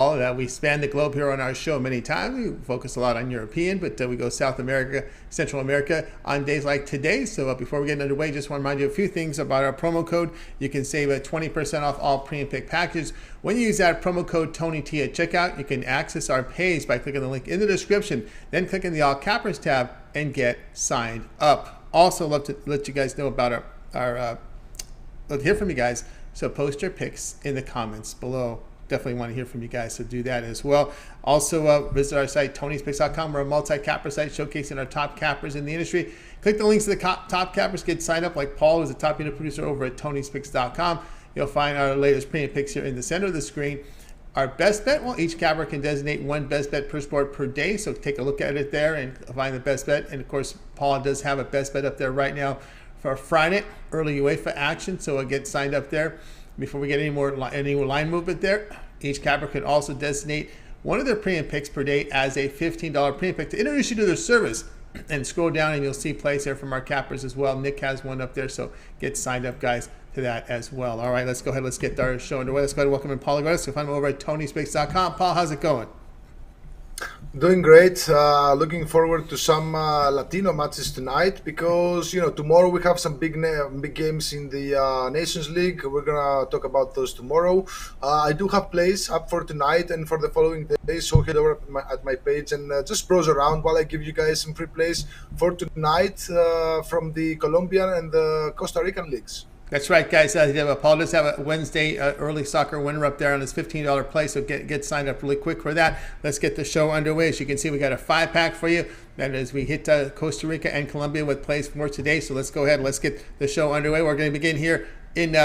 that we span the globe here on our show many times. We focus a lot on European, but we go South America, Central America on days like today. So before we get underway, just want to remind you a few things about our promo code. You can save 20% off all premium pick packages. When you use that promo code TonyT at checkout, you can access our page by clicking the link in the description, then clicking the All Cappers tab and get signed up. Also, love to let you guys know about love to hear from you guys. So post your picks in the comments below. Definitely want to hear from you guys, so do that as well. Also, visit our site, Tony'sPicks.com. We're a multi-capper site showcasing our top cappers in the industry. Click the links to the top cappers, get signed up like Paul, who's a top unit producer over at Tony'sPicks.com. You'll find our latest premium picks here in the center of the screen. Our best bet, well, each capper can designate one best bet per sport per day, so take a look at it there and find the best bet. And, of course, Paul does have a best bet up there right now for Friday, early UEFA action, so get signed up there. Before we get any more line movement there, each capper can also designate one of their premium picks per day as a $15 premium pick to introduce you to their service. And scroll down and you'll see plays there from our cappers as well. Nick has one up there, so get signed up, guys, to that as well. All right, let's go ahead. Let's get our show underway. Let's go ahead and welcome in Paul Aguilar. So find him over at Tony'sPicks.com. Paul, how's it going? Doing great. Looking forward to some Latino matches tonight because tomorrow we have some big games in the Nations League. We're gonna talk about those tomorrow. I do have plays up for tonight and for the following days, so head over at my page and just browse around while I give you guys some free plays for tonight from the Colombian and the Costa Rican leagues. That's right, guys. Paul does have a Wednesday early soccer winner up there on his $15 play, so get signed up really quick for that. Let's get the show underway. As you can see, we got a 5-pack for you. That is, we hit Costa Rica and Colombia with plays for today. So let's go ahead and let's get the show underway. We're going to begin here in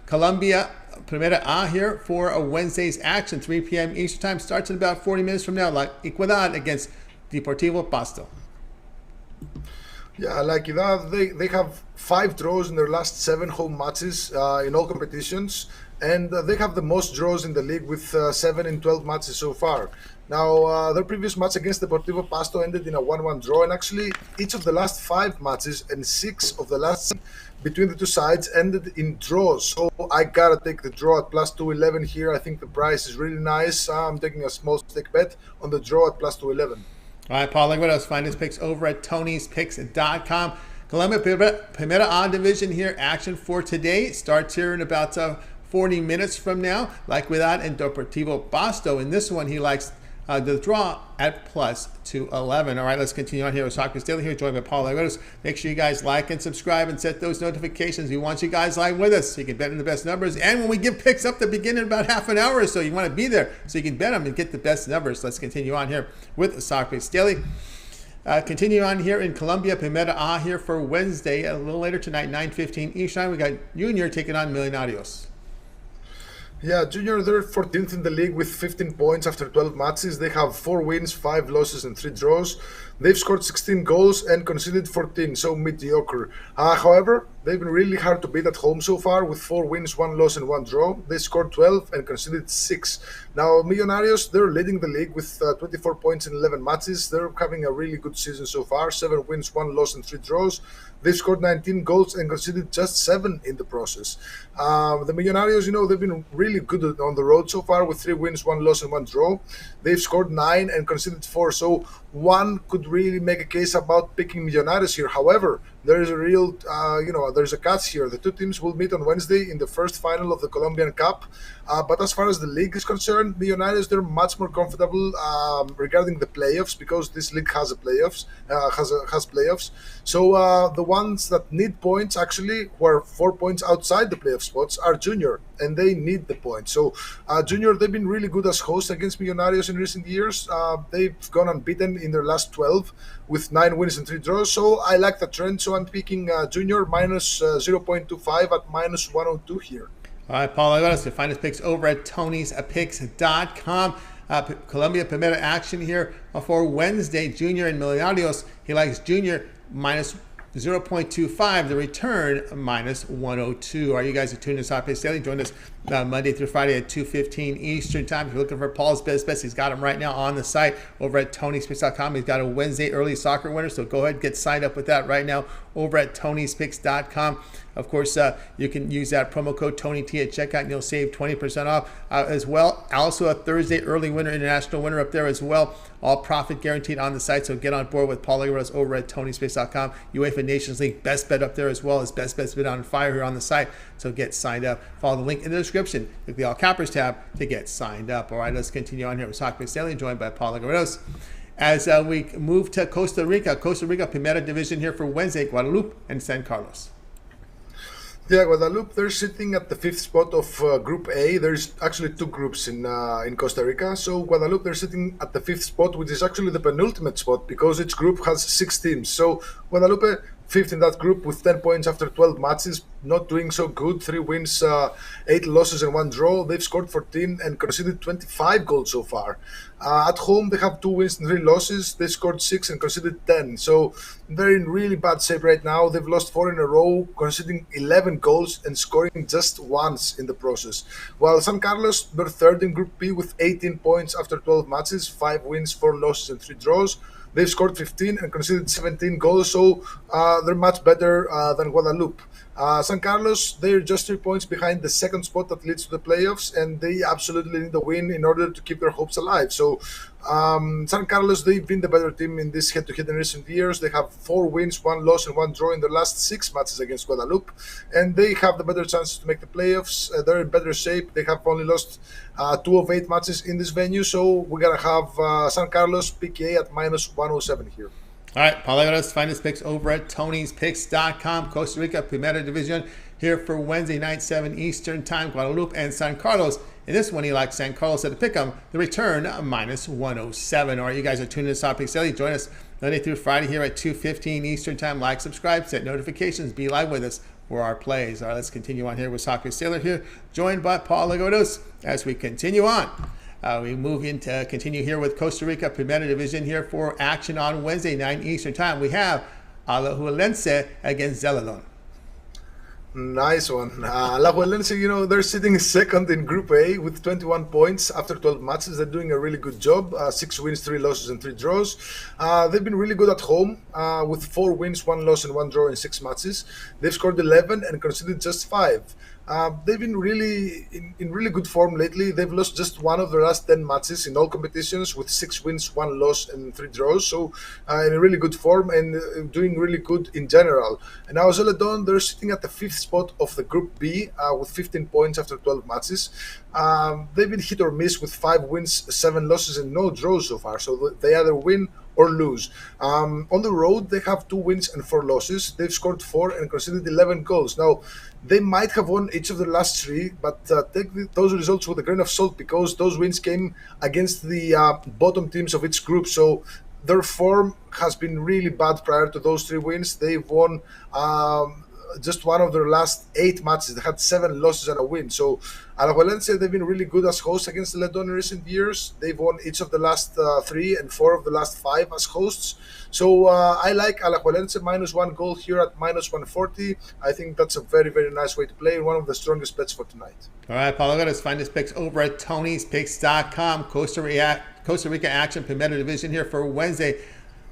Colombia, Primera here for a Wednesday's action. 3 p.m. Eastern time. Starts in about 40 minutes from now, like Equidad against Deportivo Pasto. Yeah, like that, they have 5 draws in their last 7 home matches in all competitions, and they have the most draws in the league with 7 in 12 matches so far. Now, their previous match against Deportivo Pasto ended in a 1-1 draw, and actually each of the last 5 matches and 6 of the last between the two sides ended in draws. So I gotta take the draw at plus 211 here. I think the price is really nice. I'm taking a small stake bet on the draw at plus 211. All right, Paul, like what else? Find his picks over at Tony'sPicks.com. Colombia Primera A division here. Action for today starts here in about 40 minutes from now. Like with that, and Deportivo Pasto. In this one, he likes the draw at plus 211. All right, let's continue on here with Soccer Daily here, joined by Paul Aguilar. Make sure you guys like and subscribe and set those notifications. We want you guys live with us so you can bet in the best numbers. And when we give picks up to begin in about half an hour or so, you want to be there so you can bet them and get the best numbers. Let's continue on here with Soccer Daily. Continue on here in Colombia, Primera A here for Wednesday. A little later tonight, 9:15 Eastern. We got Junior taking on Millonarios. Yeah, Junior, they're 14th in the league with 15 points after 12 matches. They have 4 wins, 5 losses, and 3 draws. They've scored 16 goals and conceded 14, so mediocre. However, they've been really hard to beat at home so far with 4 wins, 1 loss, and 1 draw. They scored 12 and conceded 6. Now, Millonarios, they're leading the league with 24 points in 11 matches. They're having a really good season so far. 7 wins, 1 loss, and 3 draws. They've scored 19 goals and conceded just 7 in the process. The Millonarios, they've been really good on the road so far with 3 wins, 1 loss, and 1 draw. They've scored 9 and conceded 4. So one could really make a case about picking Millonarios here. However, there is a real, there's a catch here. The two teams will meet on Wednesday in the first final of the Colombian Cup. But as far as the league is concerned, Millonarios, they're much more comfortable regarding the playoffs because this league has playoffs. So the ones that need points actually, who are 4 points outside the playoff spots, are Junior, and they need the points. So Junior, they've been really good as hosts against Millonarios in recent years. They've gone unbeaten in their last 12 with 9 wins and 3 draws. So I like the trend. So I'm picking Junior minus 0.25 at minus 102 here. All right, Paul, I got us to find his picks over at Tony'sPicks.com. Colombia Primera action here for Wednesday. Junior and Millonarios. He likes Junior minus 0.25, the return minus 102. Are you guys tuned to Soccer Daily? Join us Monday through Friday at 2:15 Eastern time. If you're looking for Paul's best bets, he's got them right now on the site over at Tony'sPicks.com. He's got a Wednesday early soccer winner, so go ahead and get signed up with that right now over at Tony'sPicks.com. Of course, you can use that promo code TonyT at checkout and you'll save 20% off as well. Also a Thursday early winner, international winner up there as well. All profit guaranteed on the site, so get on board with Paul Legaros over at Tony'sPicks.com. UEFA Nations League best bet up there as well as best bets bid on fire here on the site. So get signed up. Follow the link in the description. Click the All Cappers tab to get signed up. All right, let's continue on here with Soccer Daily, joined by Paul Legaros. As we move to Costa Rica, Primera Division here for Wednesday, Guadalupe and San Carlos. Yeah, Guadalupe, they're sitting at the 5th spot of Group A. There's actually 2 groups in Costa Rica. So Guadalupe, they're sitting at the 5th spot, which is actually the penultimate spot because each group has 6 teams. So Guadalupe, 5th in that group with 10 points after 12 matches, not doing so good. 3 wins, 8 losses and 1 draw. They've scored 14 and conceded 25 goals so far. At home, they have 2 wins and 3 losses. They scored 6 and conceded 10. So they're in really bad shape right now. They've lost 4 in a row, conceding 11 goals and scoring just once in the process. While San Carlos, they're 3rd in Group B with 18 points after 12 matches, 5 wins, 4 losses and 3 draws. They've scored 15 and conceded 17 goals, so they're much better than Guadalupe. San Carlos, they're just 3 points behind the 2nd spot that leads to the playoffs, and they absolutely need a win in order to keep their hopes alive. So San Carlos, they've been the better team in this head-to-head in recent years. They have 4 wins, 1 loss, and 1 draw in their last 6 matches against Guadalupe, and they have the better chances to make the playoffs. They're in better shape. They have only lost 2 of 8 matches in this venue, so we're going to have San Carlos PKA at minus 107 here. All right, Paul Legaros, find his picks over at Tony'sPicks.com. Costa Rica Primera Division here for Wednesday night, 7 Eastern Time. Guadalupe and San Carlos. In this one, he likes San Carlos at the pick'em. The return, minus 107. All right, you guys are tuning in to Soccer Picks Daily. Join us Monday through Friday here at 2:15 Eastern Time. Like, subscribe, set notifications, be live with us for our plays. All right, let's continue on here with Soccer Sailor here, joined by Paul Legaros as we continue on. We move into continue here with Costa Rica Primera Division here for action on Wednesday, 9 Eastern Time. We have Alajuelense against Zeledon. Nice one. Alajuelense, they're sitting 2nd in Group A with 21 points after 12 matches. They're doing a really good job. 6 wins, 3 losses, and 3 draws. They've been really good at home with 4 wins, 1 loss, and 1 draw in 6 matches. They've scored 11 and conceded just 5. They've been really in really good form lately. They've lost just 1 of their last 10 matches in all competitions with 6 wins, 1 loss, and 3 draws. So in a really good form and doing really good in general. And now Zeledon, they're sitting at the 5th spot of the Group B with 15 points after 12 matches. They've been hit or miss with 5 wins, 7 losses, and no draws so far. So they either win or lose. On the road, they have 2 wins and 4 losses. They've scored 4 and conceded 11 goals. Now, they might have won each of the last 3, but take those results with a grain of salt because those wins came against the bottom teams of each group. So their form has been really bad prior to those 3 wins. They've won just 1 of their last 8 matches. They had 7 losses and a win. So Alajuelense, they've been really good as hosts against Zeledon in recent years. They've won each of the last 3 and 4 of the last 5 as hosts. So I like Alajuelense minus 1 goal here at minus 140. I think that's a very, very nice way to play and one of the strongest bets for tonight. All right, Paulo, let's find his picks over at Tony'sPicks.com. Costa Rica Action Primera Division here for Wednesday.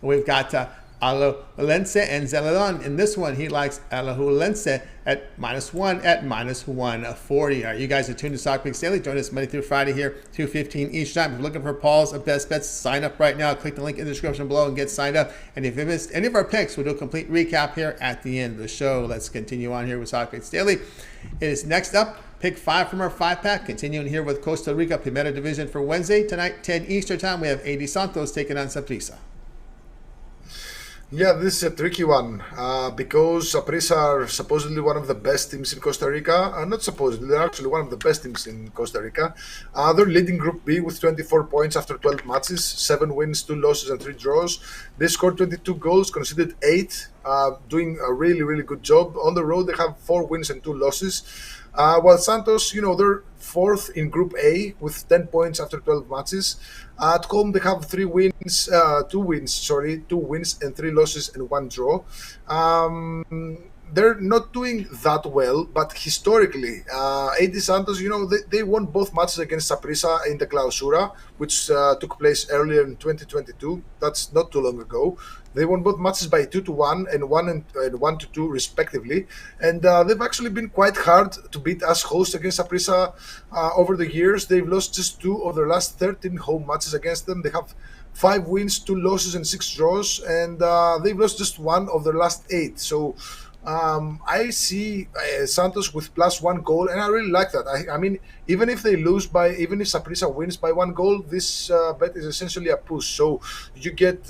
We've got Alajuelense and Zeledon. In this one, he likes Alajuelense at minus 1 at minus 140. All right, you guys are tuned to Soccer Picks Daily. Join us Monday through Friday here, 2:15 each time. If you're looking for Paul's best bets, sign up right now. Click the link in the description below and get signed up. And if you missed any of our picks, we'll do a complete recap here at the end of the show. Let's continue on here with Soccer Picks Daily. It is next up. Pick 5 from our 5-pack. Continuing here with Costa Rica Primera Division for Wednesday. Tonight, 10 Eastern Time, we have AD Santos taking on Saprissa. Yeah, this is a tricky one because Saprissa are supposedly one of the best teams in Costa Rica. Not supposedly, they're actually one of the best teams in Costa Rica. They're leading Group B with 24 points after 12 matches, 7 wins, 2 losses, and 3 draws. They scored 22 goals, conceded 8, doing a really, really good job. On the road, they have 4 wins and 2 losses. While Santos, they're 4th in Group A with 10 points after 12 matches. At home, they have 2 wins and 3 losses and 1 draw. they're not doing that well, but historically, AD Santos, they won both matches against Saprissa in the Clausura, which took place earlier in 2022. That's not too long ago. They won both matches by 2-1 and 1-2 respectively, and they've actually been quite hard to beat as hosts against Saprissa over the years. They've lost just 2 of their last 13 home matches against them. They have 5 wins, 2 losses, and 6 draws, and they've lost just 1 of their last 8. So I see Santos with +1 goal, and I really like that. I mean, even if Saprissa wins by 1 goal, this bet is essentially a push. So you get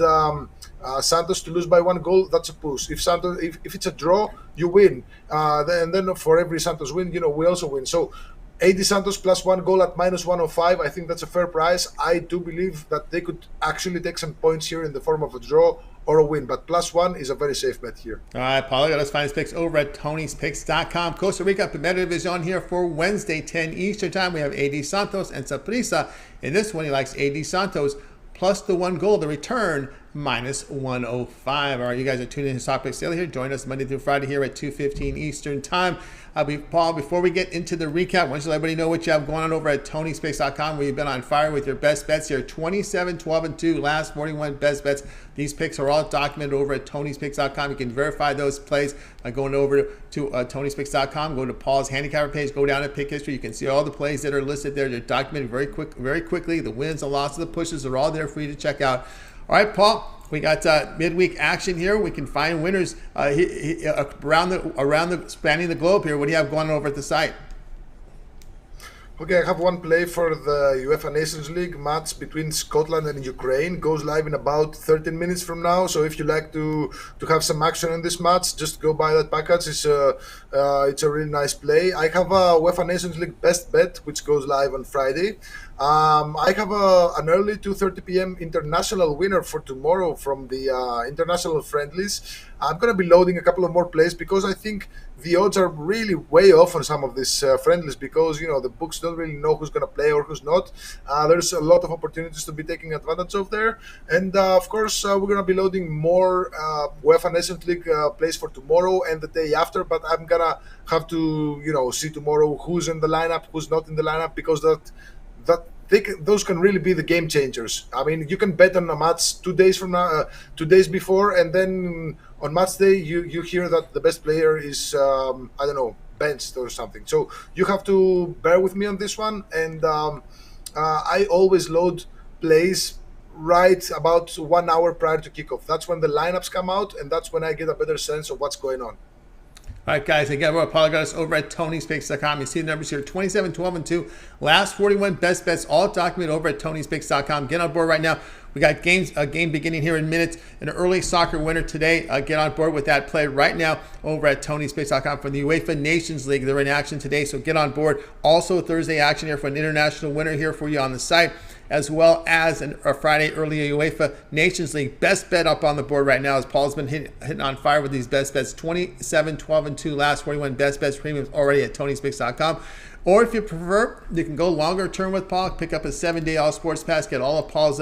Santos to lose by 1 goal, that's a push. If it's a draw, you win. Then for every Santos win, we also win. So AD Santos +1 goal at -105. I think that's a fair price. I do believe that they could actually take some points here in the form of a draw or a win, but +1 is a very safe bet here. All right, Paulo, got us find his picks over at Tony'sPicks.com. Costa Rica Primera Division here for Wednesday, 10 Eastern time. We have AD Santos and Saprissa. In this one, he likes AD Santos plus the 1 goal, the return -105. All right, you guys are tuning in to Talk Picks Daily here. Join us Monday through Friday here at 2:15 Eastern time. Paul, before we get into the recap, I want to let everybody know what you have going on over at Tony'sPicks.com, where you've been on fire with your best bets here. 27, 12, and 2, last 41 best bets. These picks are all documented over at Tony'sPicks.com. You can verify those plays by going over to Tony'sPicks.com. Go to Paul's handicapper page. Go down to pick history. You can see all the plays that are listed there. They're documented very quickly. The wins, the losses, the pushes are all there for you to check out. All right, Paul. We got midweek action here. We can find winners around the spanning the globe here. What do you have going on over at the site? Okay, I have one play for the UEFA Nations League match between Scotland and Ukraine. Goes live in about 13 minutes from now. So if you like to have some action in this match, just go buy that package. It's a really nice play. I have a UEFA Nations League best bet, which goes live on Friday. I have an early 2:30 p.m. international winner for tomorrow from the international friendlies. I'm going to be loading a couple of more plays because I think the odds are really way off on some of these friendlies because, the books don't really know who's going to play or who's not. There's a lot of opportunities to be taking advantage of there. And, of course, we're going to be loading more UEFA Nations League plays for tomorrow and the day after. But I'm going to have to, see tomorrow who's in the lineup, who's not in the lineup, because those can really be the game changers. I mean, you can bet on a match 2 days from now, 2 days before, and then on match day you hear that the best player is benched or something. So you have to bear with me on this one. And I always load plays right about 1 hour prior to kickoff. That's when the lineups come out, and that's when I get a better sense of what's going on. All right, guys, again, we'll apologize over at Tony'sPicks.com. You see the numbers here, 27, 12, and 2. Last 41 best bets, all documented over at Tony'sPicks.com. Get on board right now. We got a game beginning here in minutes. An early soccer winner today. Get on board with that play right now over at Tony'sPicks.com for the UEFA Nations League. They're in action today, so get on board. Also, Thursday action here for an international winner here for you on the site, as well as a Friday early UEFA Nations League. Best bet up on the board right now as Paul's been hitting on fire with these best bets. 27, 12, and 2 last 41 best bets premiums already at Tony'sPicks.com. Or if you prefer, you can go longer term with Paul. Pick up a 7-day all sports pass. Get all of Paul's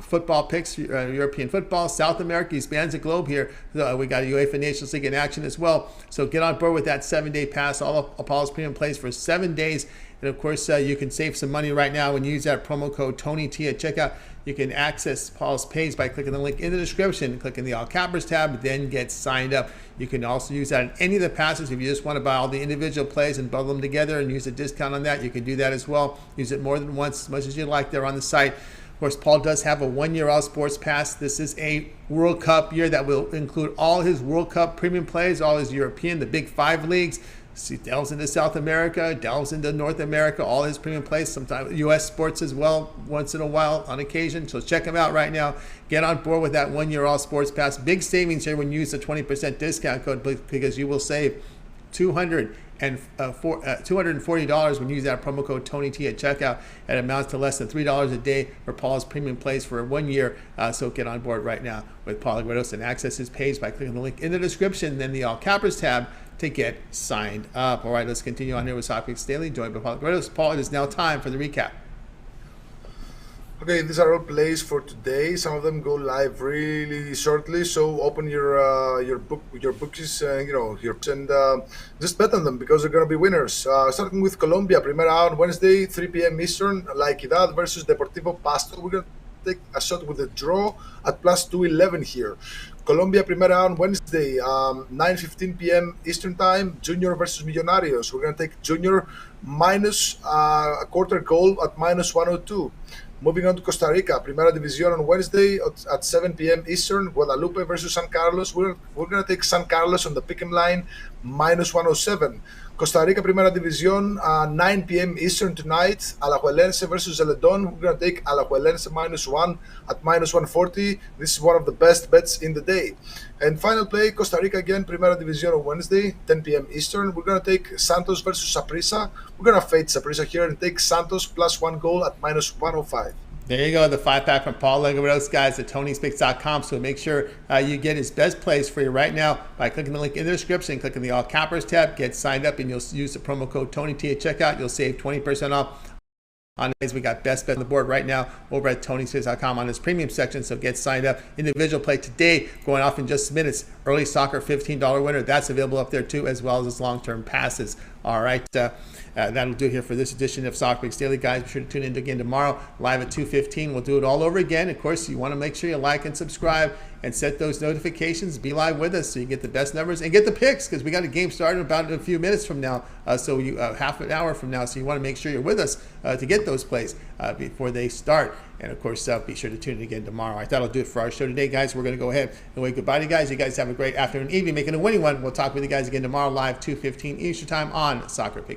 football picks, European football, South America. He spans the globe here. We got a UEFA Nations League in action as well. So get on board with that 7-day pass. All of Paul's premium plays for 7 days. And of course, you can save some money right now and use that promo code TonyT at checkout. You can access Paul's page by clicking the link in the description, clicking the All Cappers tab, then get signed up. You can also use that in any of the passes. If you just want to buy all the individual plays and bundle them together and use a discount on that, you can do that as well. Use it more than once, as much as you like there on the site. Of course, Paul does have a 1-year all sports pass. This is a World Cup year that will include all his World Cup premium plays, all his European, the Big 5 leagues. He delves into South America, delves into North America, all his premium plays, sometimes U.S. sports as well, once in a while, on occasion. So check him out right now. Get on board with that 1-year all sports pass. Big savings here when you use the 20% discount code because you will save $240 when you use that promo code TonyT at checkout. It amounts to less than $3 a day for Paul's premium plays for 1 year. So get on board right now with Paul Agueros and access his page by clicking the link in the description, then the All Cappers tab to get signed up. All right, let's continue on here with Talk Picks Daily, joined by Paul Agueros. Paul, it is now time for the recap. Okay, these are all plays for today. Some of them go live really shortly, so open your bookies, and just bet on them because they're gonna be winners. Starting with Colombia, Primera on Wednesday, 3 p.m. Eastern, La Equidad versus Deportivo Pasto. We're gonna take a shot with a draw at plus 211 here. Colombia Primera on Wednesday, 9:15 p.m. Eastern Time. Junior versus Millonarios. We're gonna take Junior minus a quarter goal at minus 102. Moving on to Costa Rica, Primera División on Wednesday at 7 p.m. Eastern, Guadalupe versus San Carlos. We're going to take San Carlos on the pick'em line, minus 107. Costa Rica Primera División, 9 p.m. Eastern tonight, Alajuelense versus Zeledon. We're going to take Alajuelense minus 1 at minus 140. This is one of the best bets in the day. And final play, Costa Rica again, Primera División on Wednesday, 10 p.m. Eastern. We're going to take Santos versus Saprissa. We're going to fade Saprissa here and take Santos plus 1 goal at minus 105. There you go, the 5-pack from Paul Legoros, guys, at TonySpicks.com. So make sure you get his best plays for you right now by clicking the link in the description, clicking the All Cappers tab, get signed up, and you'll use the promo code TonyT at checkout. You'll save 20% off. On days we got best bet on the board right now over at TonySpicks.com on his premium section. So get signed up. Individual play today going off in just minutes. Early soccer $15 winner. That's available up there too, as well as his long-term passes. All right. That'll do it here for this edition of Soccer Picks Daily, guys. Be sure to tune in again tomorrow, live at 2:15. We'll do it all over again. Of course, you want to make sure you like and subscribe and set those notifications. Be live with us so you get the best numbers and get the picks, because we got a game started about a few minutes from now, half an hour from now. So you want to make sure you're with us to get those plays before they start. And of course, be sure to tune in again tomorrow. All right, that'll do it for our show today, guys. We're going to go ahead and wave goodbye to you guys. You guys have a great afternoon, evening, making a winning one. We'll talk with you guys again tomorrow, live 2:15 Eastern Time on Soccer Picks.